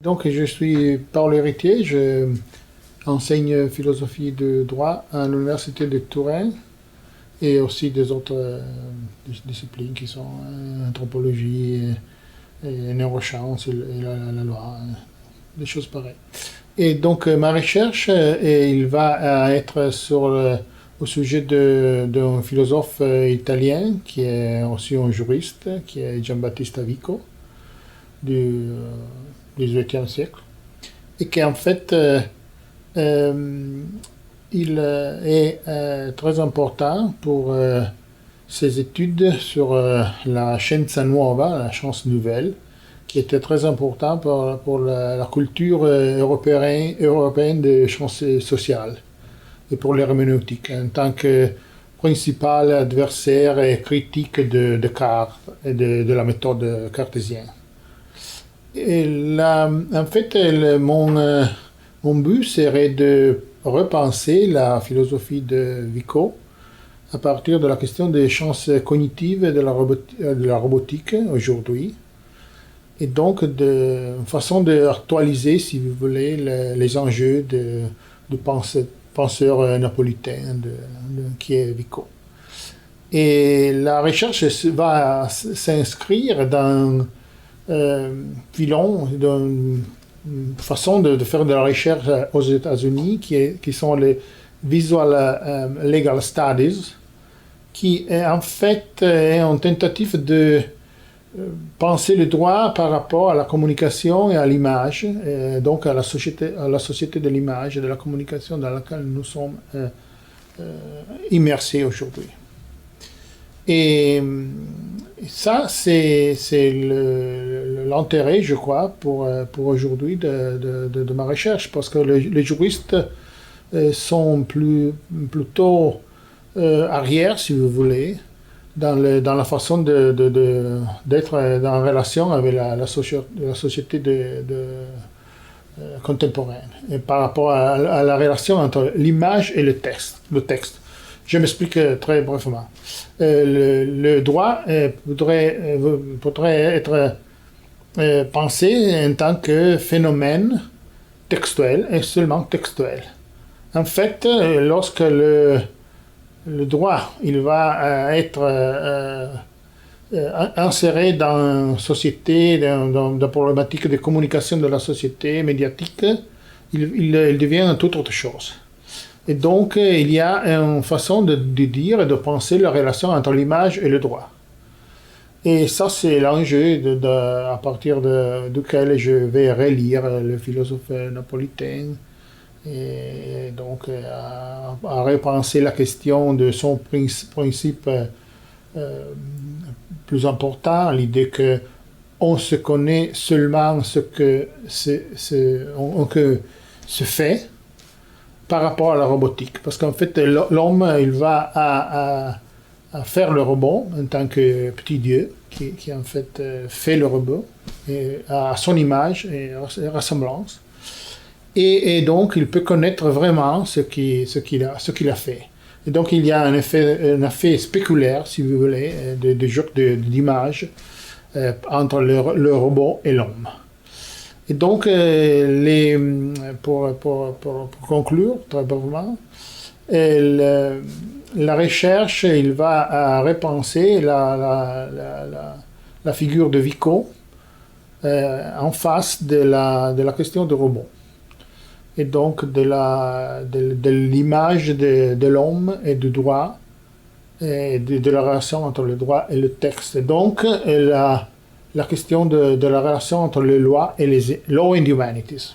Donc, je suis Paul Héritier, je enseigne philosophie de droit à l'Université de Turin et aussi des autres disciplines qui sont anthropologie, et neurosciences et la loi, des choses pareilles. Et donc, ma recherche, il va être au sujet d'un philosophe italien qui est aussi un juriste, qui est Giambattista Vico, du XVIIIe siècle, et qui en fait il est très important pour ses études sur la scienza nuova, la science nouvelle, qui était très important pour la culture européenne de sciences sociales et pour l'herméneutique, en tant que principal adversaire et critique de Descartes et de la méthode cartésienne. Et là, en fait, mon but serait de repenser la philosophie de Vico à partir de la question des sciences cognitives et de la robotique aujourd'hui, et donc de façon d'actualiser, si vous voulez, les enjeux du penseur napolitain qui est Vico. Et la recherche va s'inscrire dans filon d'une façon de faire de la recherche aux États-Unis qui sont les Visual Legal Studies, qui est en fait une tentative de penser le droit par rapport à la communication et à l'image, donc à la société de l'image et de la communication dans laquelle nous sommes immersés aujourd'hui. Et ça, c'est l'intérêt, je crois, pour aujourd'hui de ma recherche, parce que les juristes sont plutôt arrière, si vous voulez, dans la façon d'être en relation avec la société contemporaine, et par rapport à la relation entre l'image et le texte. Je m'explique très brièvement. Le droit pourrait être pensé en tant que phénomène textuel et seulement textuel. En fait, lorsque le droit il va être inséré dans une société, dans la problématique de communication de la société médiatique, il devient toute autre chose. Et donc, il y a une façon de dire et de penser la relation entre l'image et le droit. Et ça, c'est l'enjeu à partir duquel je vais relire le philosophe napolitain, et donc à repenser la question de son principe plus important, l'idée que on se connaît seulement ce que se fait par rapport à la robotique. Parce qu'en fait, l'homme, il va à faire le robot en tant que petit dieu, qui en fait fait le robot à son image et ressemblance. Et donc, il peut connaître vraiment ce qu'il a fait. Et donc, il y a un effet spéculaire, si vous voulez, de jeu d'image entre le robot et l'homme. Et donc, pour conclure très brièvement, la recherche, il va repenser la figure de Vico en face de la question du robot. Et donc de l'image de l'homme et du droit, et de la relation entre le droit et le texte. Et donc, la question de la relation entre les lois et les law and humanities.